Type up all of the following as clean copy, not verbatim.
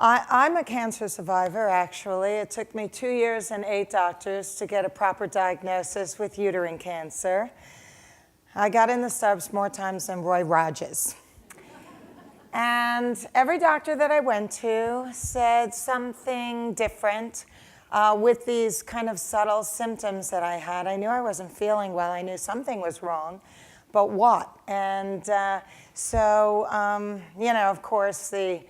I'm a cancer survivor, actually. It took me 2 years and 8 doctors to get a proper diagnosis with uterine cancer. I got in the stubs more times than Roy Rogers. And every doctor that I went to said something different with these kind of subtle symptoms that I had. I knew I wasn't feeling well. I knew something was wrong, but what? And of course, the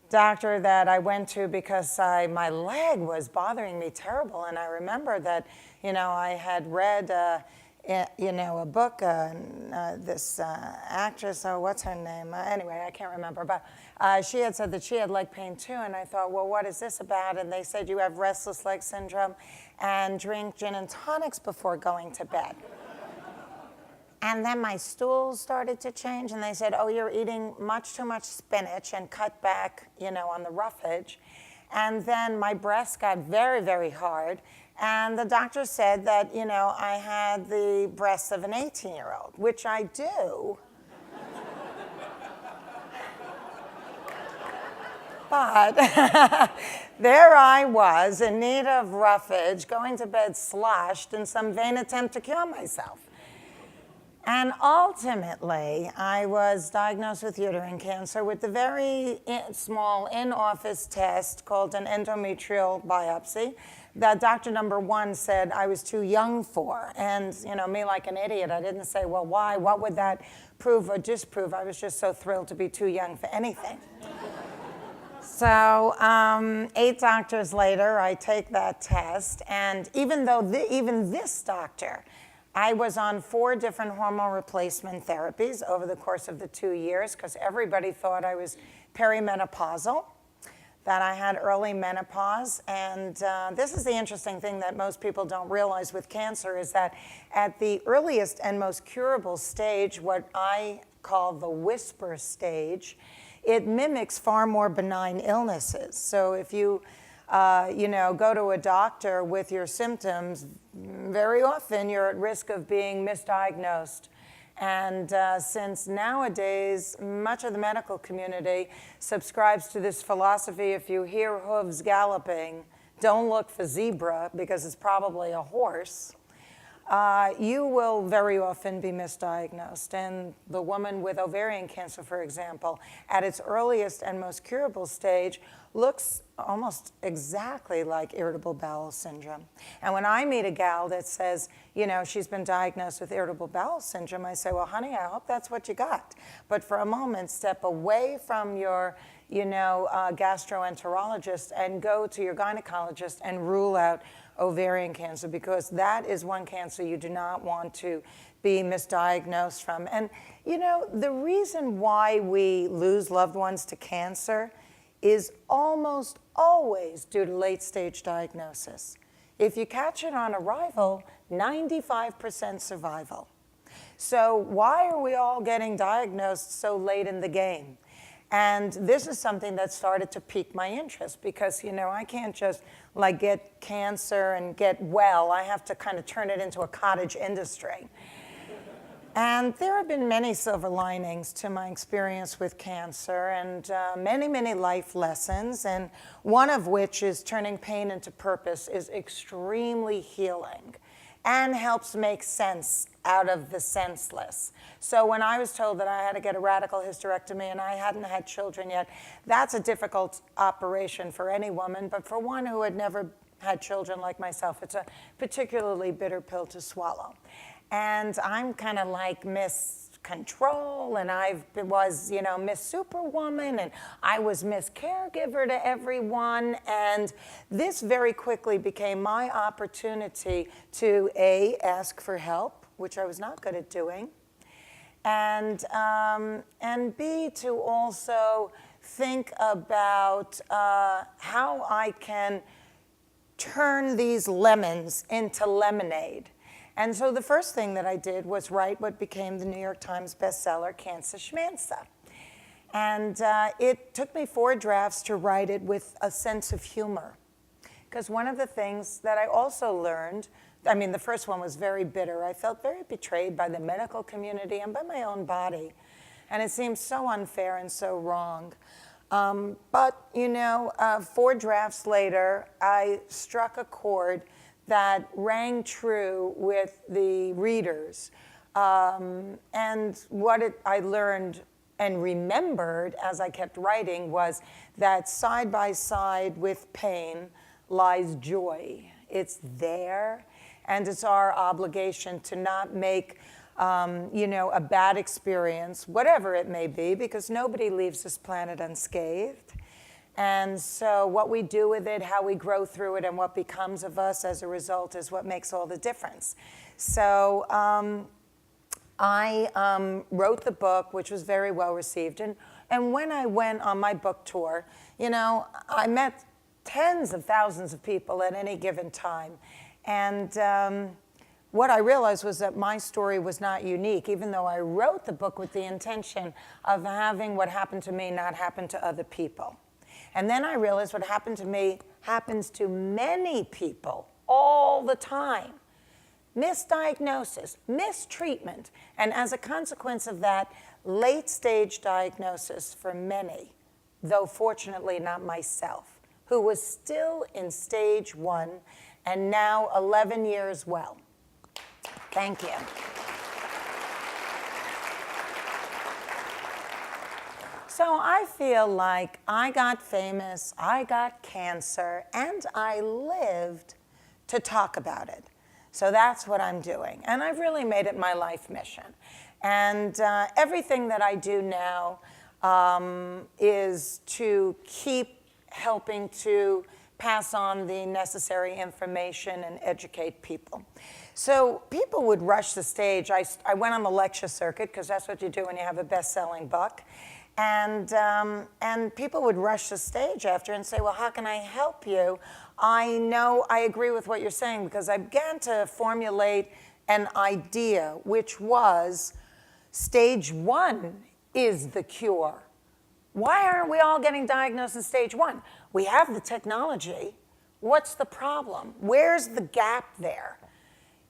doctor that I went to, because my leg was bothering me terrible, and I remember that, I had read a book, this actress, what's her name? Anyway, I can't remember, but she had said that she had leg pain too, and I thought, well, what is this about? And they said, you have restless leg syndrome, and drink gin and tonics before going to bed. And then my stools started to change, and they said, oh, you're eating much too much spinach and cut back, on the roughage. And then my breasts got very, very hard. And the doctor said that, I had the breasts of an 18-year-old, which I do. But there I was, in need of roughage, going to bed sloshed in some vain attempt to cure myself. And ultimately, I was diagnosed with uterine cancer with the very small in-office test called an endometrial biopsy that doctor number 1 said I was too young for. And, me like an idiot, I didn't say, well, why? What would that prove or disprove? I was just so thrilled to be too young for anything. So 8 doctors later, I take that test, and even though even this doctor, I was on 4 different hormone replacement therapies over the course of the 2 years, because everybody thought I was perimenopausal, that I had early menopause. And this is the interesting thing that most people don't realize with cancer, is that at the earliest and most curable stage, what I call the whisper stage, it mimics far more benign illnesses. So if you go to a doctor with your symptoms, very often you're at risk of being misdiagnosed. And since nowadays, much of the medical community subscribes to this philosophy, if you hear hooves galloping, don't look for zebra, because it's probably a horse. You will very often be misdiagnosed. And the woman with ovarian cancer, for example, at its earliest and most curable stage, looks almost exactly like irritable bowel syndrome. And when I meet a gal that says, she's been diagnosed with irritable bowel syndrome, I say, well, honey, I hope that's what you got. But for a moment, step away from your gastroenterologist and go to your gynecologist and rule out ovarian cancer, because that is one cancer you do not want to be misdiagnosed from. And, the reason why we lose loved ones to cancer is almost always due to late-stage diagnosis. If you catch it on arrival, 95% survival. So why are we all getting diagnosed so late in the game? And this is something that started to pique my interest, because, I can't just get cancer and get well. I have to kind of turn it into a cottage industry. And there have been many silver linings to my experience with cancer, and many, many life lessons, and one of which is turning pain into purpose is extremely healing and helps make sense out of the senseless. So when I was told that I had to get a radical hysterectomy and I hadn't had children yet, that's a difficult operation for any woman, but for one who had never had children like myself, it's a particularly bitter pill to swallow. And I'm kind of like Miss Control, and I was, Miss Superwoman, and I was Miss Caregiver to everyone. And this very quickly became my opportunity to A, ask for help, which I was not good at doing, and B, to also think about how I can turn these lemons into lemonade. And so the first thing that I did was write what became the New York Times bestseller, Cancer Schmancer. And it took me 4 drafts to write it with a sense of humor. Because one of the things that I also learned, the first one was very bitter. I felt very betrayed by the medical community and by my own body. And it seemed so unfair and so wrong. But, 4 drafts later, I struck a chord that rang true with the readers. And what I learned and remembered as I kept writing was that side by side with pain lies joy. It's there, and it's our obligation to not make a bad experience, whatever it may be, because nobody leaves this planet unscathed. And so what we do with it, how we grow through it, and what becomes of us as a result is what makes all the difference. So I wrote the book, which was very well received. And when I went on my book tour, I met tens of thousands of people at any given time. And what I realized was that my story was not unique, even though I wrote the book with the intention of having what happened to me not happen to other people. And then I realized what happened to me happens to many people all the time. Misdiagnosis, mistreatment, and as a consequence of that, late-stage diagnosis for many, though fortunately not myself, who was still in stage 1 and now 11 years well. Thank you. So I feel like I got famous, I got cancer, and I lived to talk about it. So that's what I'm doing. And I've really made it my life mission. And everything that I do now is to keep helping to pass on the necessary information and educate people. So people would rush the stage. I went on the lecture circuit, because that's what you do when you have a best-selling book. And people would rush the stage after and say, well, how can I help you? I know I agree with what you're saying, because I began to formulate an idea, which was stage 1 is the cure. Why aren't we all getting diagnosed in stage 1? We have the technology. What's the problem? Where's the gap there?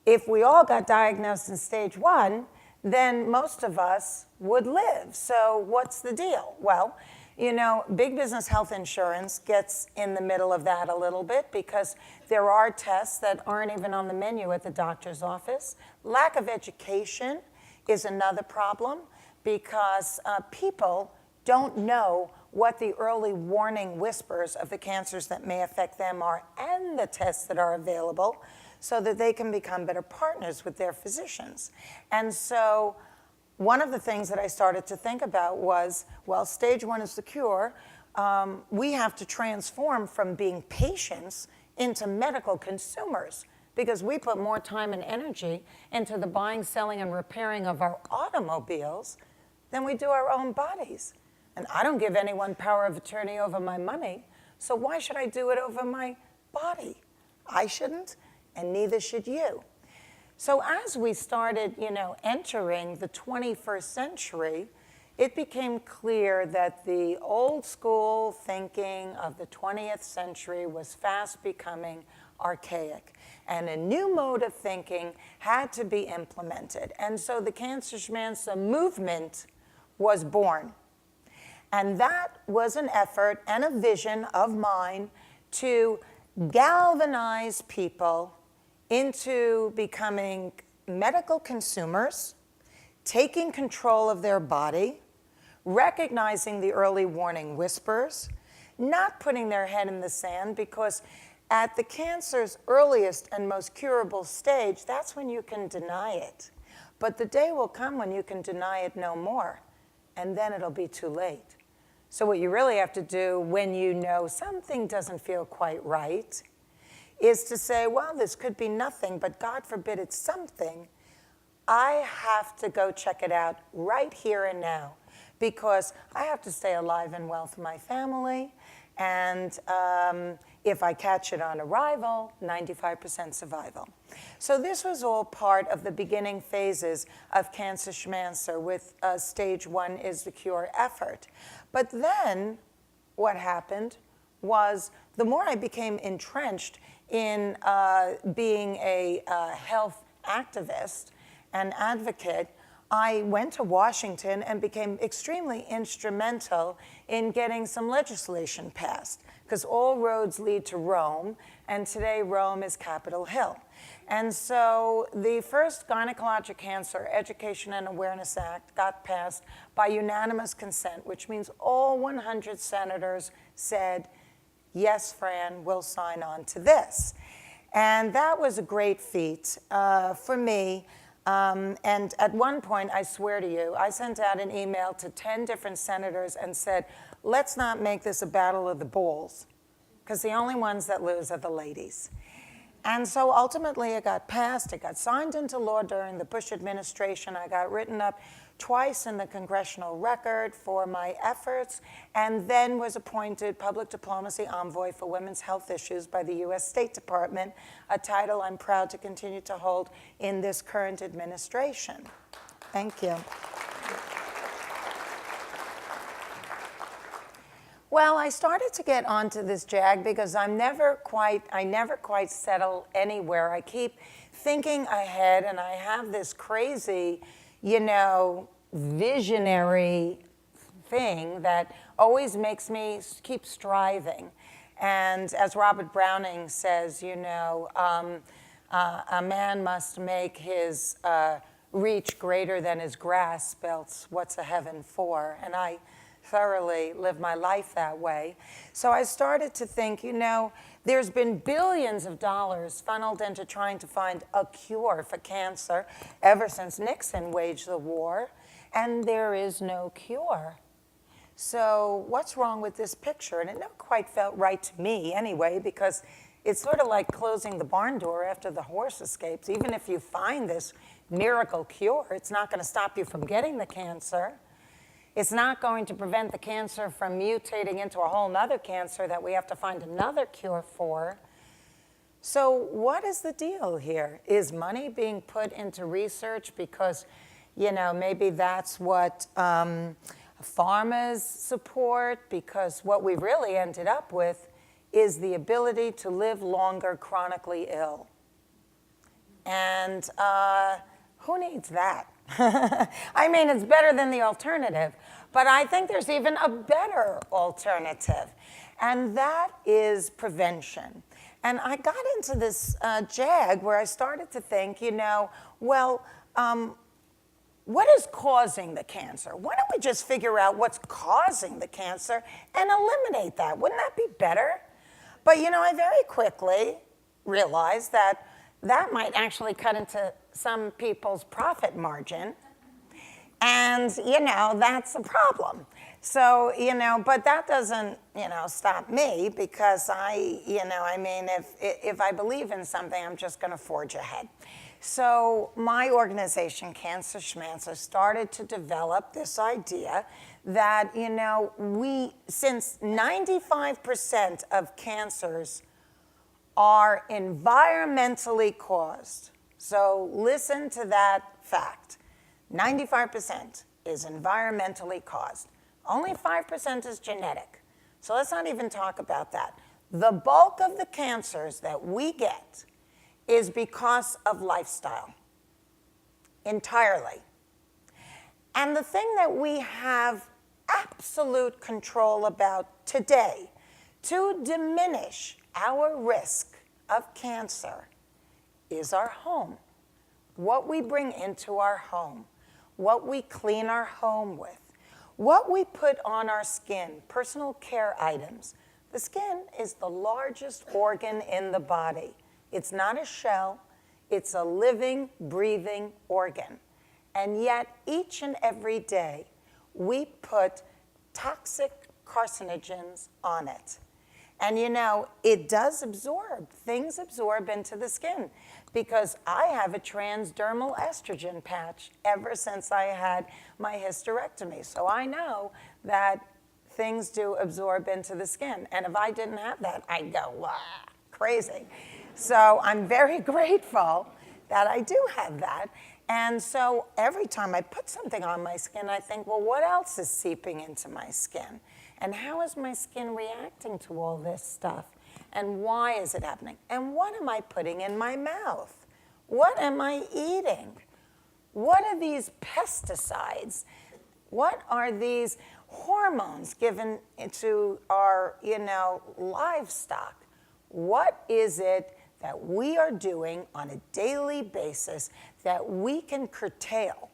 If we all got diagnosed in stage 1, then most of us would live. So what's the deal? Well, big business health insurance gets in the middle of that a little bit, because there are tests that aren't even on the menu at the doctor's office. Lack of education is another problem, because people don't know what the early warning whispers of the cancers that may affect them are, and the tests that are available, so that they can become better partners with their physicians. And so one of the things that I started to think about was, well, stage 1 is the cure. We have to transform from being patients into medical consumers, because we put more time and energy into the buying, selling, and repairing of our automobiles than we do our own bodies. And I don't give anyone power of attorney over my money, so why should I do it over my body? I shouldn't, and neither should you. So as we started, entering the 21st century, it became clear that the old school thinking of the 20th century was fast becoming archaic, and a new mode of thinking had to be implemented. And so the Cancer Schmancer movement was born. And that was an effort and a vision of mine to galvanize people into becoming medical consumers, taking control of their body, recognizing the early warning whispers, not putting their head in the sand, because at the cancer's earliest and most curable stage, that's when you can deny it. But the day will come when you can deny it no more, and then it'll be too late. So what you really have to do when you know something doesn't feel quite right is to say, well, this could be nothing, but God forbid it's something. I have to go check it out right here and now, because I have to stay alive and well for my family. And if I catch it on arrival, 95% survival. So this was all part of the beginning phases of Cancer Schmancer with stage 1 is the cure effort. But then what happened was, the more I became entrenched in being a health activist and advocate, I went to Washington and became extremely instrumental in getting some legislation passed, because all roads lead to Rome, and today Rome is Capitol Hill. And so the first Gynecologic Cancer Education and Awareness Act got passed by unanimous consent, which means all 100 senators said, yes, Fran, we'll sign on to this. And that was a great feat for me. And at one point, I swear to you, I sent out an email to 10 different senators and said, let's not make this a battle of the balls, because the only ones that lose are the ladies. And so ultimately it got passed, it got signed into law during the Bush administration. I got written up twice in the Congressional Record for my efforts, and then was appointed Public Diplomacy Envoy for Women's Health Issues by the US State Department, a title I'm proud to continue to hold in this current administration. Thank you. Well, I started to get onto this JAG because I never quite settle anywhere. I keep thinking ahead, and I have this crazy, visionary thing that always makes me keep striving. And as Robert Browning says, a man must make his reach greater than his grasp, else what's a heaven for? And I thoroughly live my life that way. So I started to think, there's been billions of dollars funneled into trying to find a cure for cancer ever since Nixon waged the war, and there is no cure. So what's wrong with this picture? And it never quite felt right to me anyway, because it's sort of like closing the barn door after the horse escapes. Even if you find this miracle cure, it's not going to stop you from getting the cancer. It's not going to prevent the cancer from mutating into a whole nother cancer that we have to find another cure for. So what is the deal here? Is money being put into research because, maybe that's what pharmas support? Because what we've really ended up with is the ability to live longer chronically ill. And who needs that? I mean, it's better than the alternative, but I think there's even a better alternative, and that is prevention. And I got into this JAG where I started to think, what is causing the cancer? Why don't we just figure out what's causing the cancer and eliminate that? Wouldn't that be better? But, I very quickly realized that might actually cut into some people's profit margin. And, that's a problem. So, but that doesn't, stop me, because if I believe in something, I'm just going to forge ahead. So my organization, Cancer Schmancer, started to develop this idea that, since 95% of cancers are environmentally caused. So listen to that fact. 95% is environmentally caused. Only 5% is genetic. So let's not even talk about that. The bulk of the cancers that we get is because of lifestyle, entirely. And the thing that we have absolute control about today to diminish our risk of cancer is our home. What we bring into our home, what we clean our home with, what we put on our skin, personal care items. The skin is the largest organ in the body. It's not a shell, it's a living, breathing organ. And yet, each and every day, we put toxic carcinogens on it. And it does absorb. Things absorb into the skin, because I have a transdermal estrogen patch ever since I had my hysterectomy. So I know that things do absorb into the skin. And if I didn't have that, I'd go, wow, crazy. So I'm very grateful that I do have that. And so every time I put something on my skin, I think, well, what else is seeping into my skin? And how is my skin reacting to all this stuff? And why is it happening? And what am I putting in my mouth? What am I eating? What are these pesticides? What are these hormones given to our, livestock? What is it that we are doing on a daily basis that we can curtail?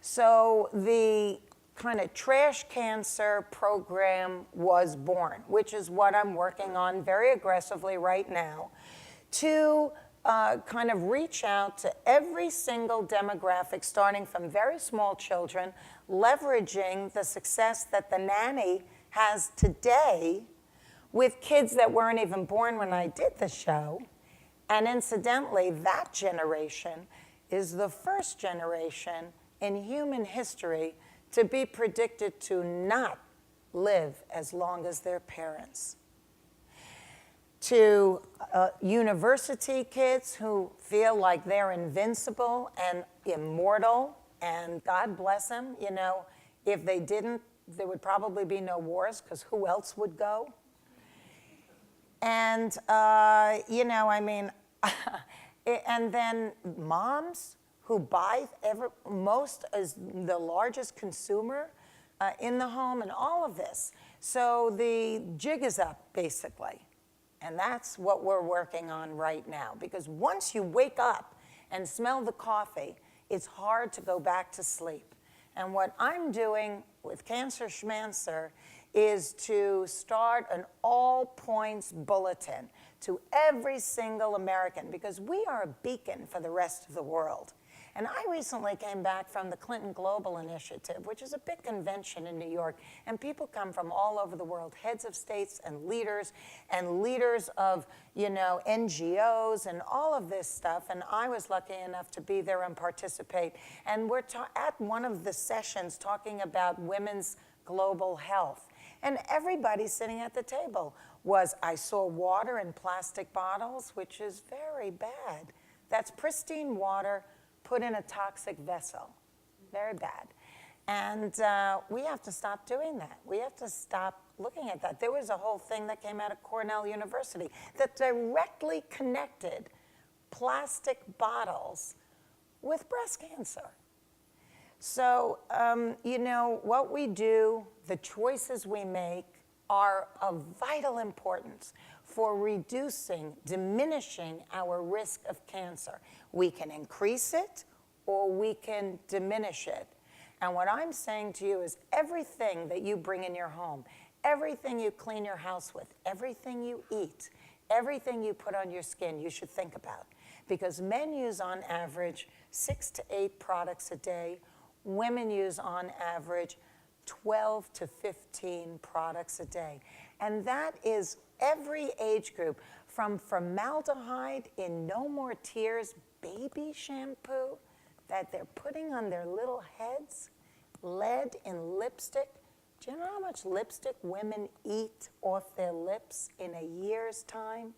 So the kind of trash cancer program was born, which is what I'm working on very aggressively right now, to kind of reach out to every single demographic, starting from very small children, leveraging the success that the nanny has today with kids that weren't even born when I did the show. And incidentally, that generation is the first generation in human history to be predicted to not live as long as their parents. To university kids who feel like they're invincible and immortal, and God bless them, if they didn't, there would probably be no wars, because who else would go? And, and then moms who buy most as the largest consumer in the home, and all of this. So the jig is up, basically. And that's what we're working on right now. Because once you wake up and smell the coffee, it's hard to go back to sleep. And what I'm doing with Cancer Schmancer is to start an all-points bulletin to every single American, because we are a beacon for the rest of the world. And I recently came back from the Clinton Global Initiative, which is a big convention in New York, and people come from all over the world, heads of states and leaders of, NGOs and all of this stuff. And I was lucky enough to be there and participate. And we're at one of the sessions talking about women's global health. And everybody sitting at the table I saw water in plastic bottles, which is very bad. That's pristine water put in a toxic vessel. Very bad. And we have to stop doing that. We have to stop looking at that. There was a whole thing that came out of Cornell University that directly connected plastic bottles with breast cancer. So, what we do, the choices we make are of vital importance for diminishing our risk of cancer. We can increase it or we can diminish it. And what I'm saying to you is everything that you bring in your home, everything you clean your house with, everything you eat, everything you put on your skin, you should think about. Because men use on average 6 to 8 products a day. Women use on average 12 to 15 products a day. And that is every age group, from formaldehyde in No More Tears baby shampoo that they're putting on their little heads, lead in lipstick. Do you know how much lipstick women eat off their lips in a year's time?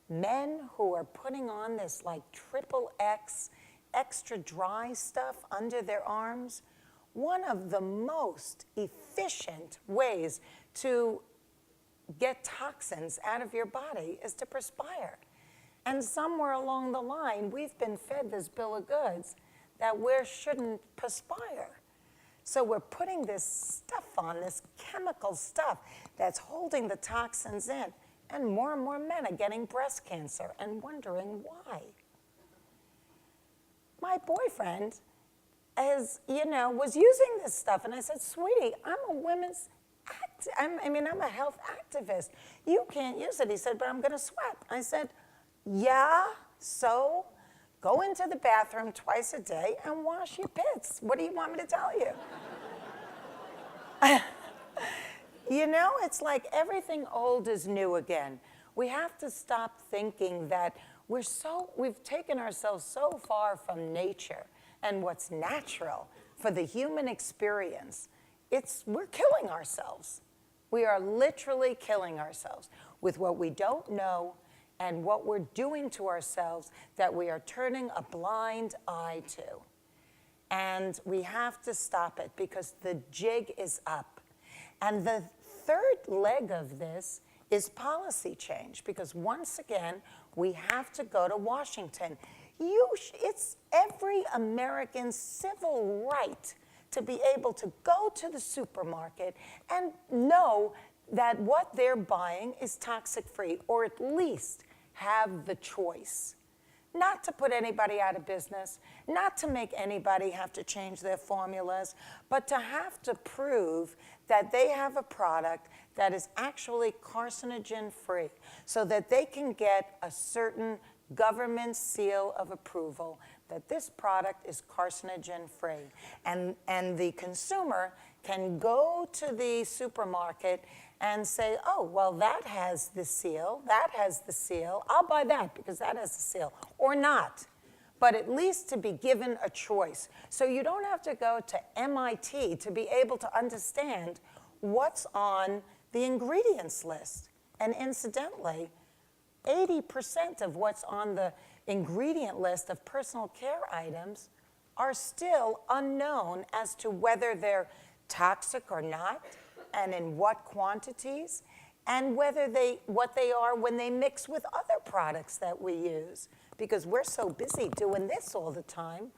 Men who are putting on this like XXX extra dry stuff under their arms. One of the most efficient ways to get toxins out of your body is to perspire. And somewhere along the line, we've been fed this bill of goods that we shouldn't perspire. So we're putting this stuff on, this chemical stuff that's holding the toxins in. And more men are getting breast cancer and wondering why. My boyfriend was using this stuff. And I said, sweetie, I'm a health activist. You can't use it. He said, but I'm going to sweat. I said, yeah, so go into the bathroom twice a day and wash your pits. What do you want me to tell you? It's like everything old is new again. We have to stop thinking that we've taken ourselves so far from nature and what's natural for the human experience. We're killing ourselves. We are literally killing ourselves with what we don't know and what we're doing to ourselves that we are turning a blind eye to. And we have to stop it because the jig is up. And the third leg of this is policy change, because once again, we have to go to Washington. It's every every American's civil right to be able to go to the supermarket and know that what they're buying is toxic-free, or at least have the choice. Not to put anybody out of business, not to make anybody have to change their formulas, but to have to prove that they have a product that is actually carcinogen-free, so that they can get a certain government seal of approval that this product is carcinogen-free. And the consumer can go to the supermarket and say, oh, well, that has the seal, that has the seal, I'll buy that because that has the seal, or not. But at least to be given a choice. So you don't have to go to MIT to be able to understand what's on the ingredients list. And incidentally, 80% of what's on the ingredient list of personal care items are still unknown as to whether they're toxic or not, and in what quantities, and what they are when they mix with other products that we use. Because we're so busy doing this all the time.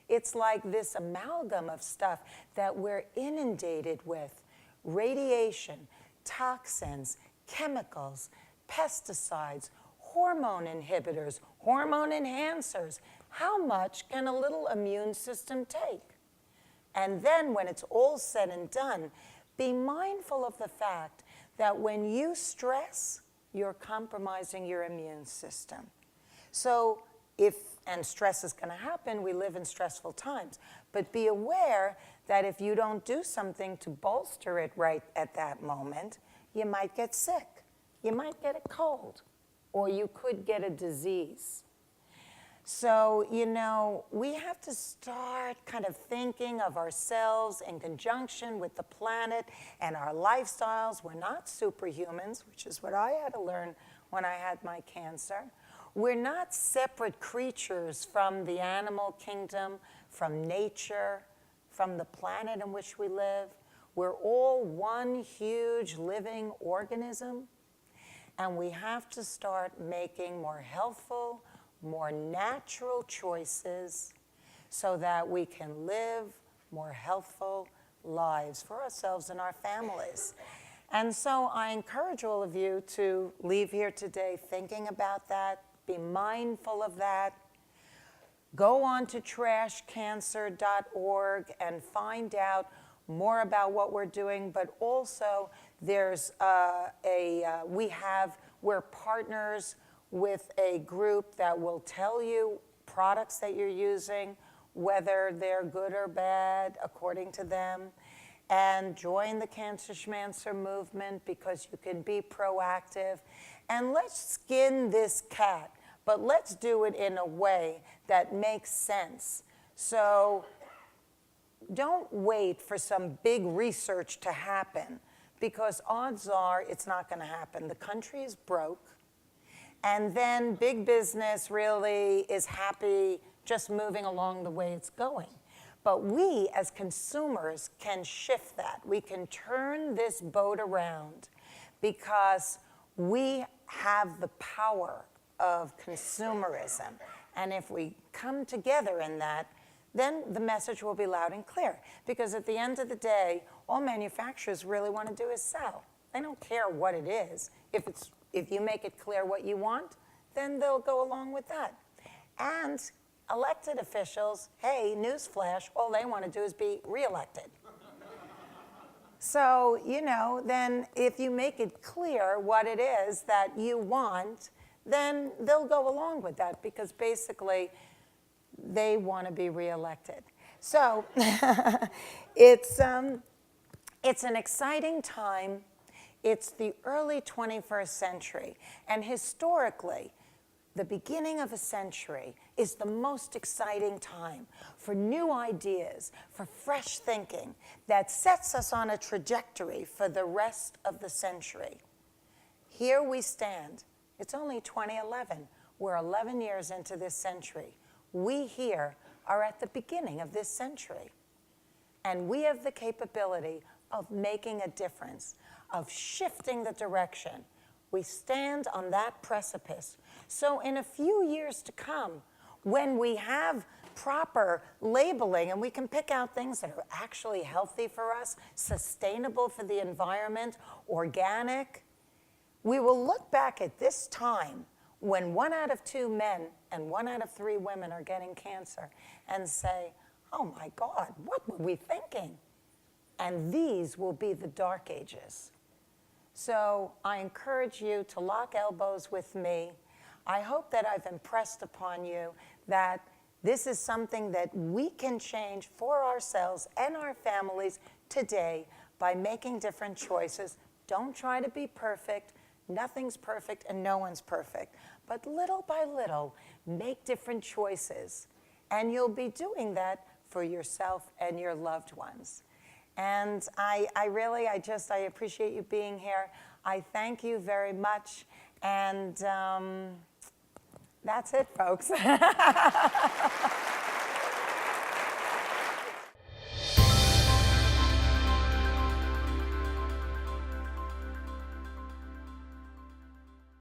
It's like this amalgam of stuff that we're inundated with. Radiation, toxins, chemicals, pesticides, hormone inhibitors, hormone enhancers. How much can a little immune system take? And then when it's all said and done, be mindful of the fact that when you stress, you're compromising your immune system. So and stress is going to happen, we live in stressful times, but be aware that if you don't do something to bolster it right at that moment, you might get sick, you might get a cold, or you could get a disease. So, you know, we have to start kind of thinking of ourselves in conjunction with the planet and our lifestyles. We're not superhumans, which is what I had to learn when I had my cancer. We're not separate creatures from the animal kingdom, from nature, from the planet in which we live. We're all one huge living organism, and we have to start making more healthful, more natural choices so that we can live more healthful lives for ourselves and our families. And so I encourage all of you to leave here today thinking about that, be mindful of that. Go on to trashcancer.org and find out more about what we're doing, but also there's we're partners with a group that will tell you products that you're using, whether they're good or bad according to them, and join the Cancer Schmancer movement because you can be proactive. And let's skin this cat, but let's do it in a way that makes sense. So don't wait for some big research to happen, because odds are it's not going to happen. The country is broke. And then big business really is happy just moving along the way it's going. But we as consumers can shift that. We can turn this boat around because we have the power of consumerism. And if we come together in that, then the message will be loud and clear. Because at the end of the day, all manufacturers really want to do is sell. They don't care what it is. If you make it clear what you want, then they'll go along with that. And elected officials, hey, newsflash, all they want to do is be reelected. So, you know, then if you make it clear what it is that you want, then they'll go along with that because basically they want to be reelected. So it's an exciting time. It's the early 21st century, and historically, the beginning of a century is the most exciting time for new ideas, for fresh thinking that sets us on a trajectory for the rest of the century. Here we stand. It's only 2011. We're 11 years into this century. We here are at the beginning of this century, and we have the capability of making a difference, of shifting the direction. We stand on that precipice. So in a few years to come, when we have proper labeling, and we can pick out things that are actually healthy for us, sustainable for the environment, organic, we will look back at this time when 1 out of 2 men and 1 out of 3 women are getting cancer and say, oh my God, what were we thinking? And these will be the dark ages. So I encourage you to lock elbows with me. I hope that I've impressed upon you that this is something that we can change for ourselves and our families today by making different choices. Don't try to be perfect. Nothing's perfect and no one's perfect. But little by little, make different choices. And you'll be doing that for yourself and your loved ones. And I appreciate you being here. I thank you very much. And that's it, folks.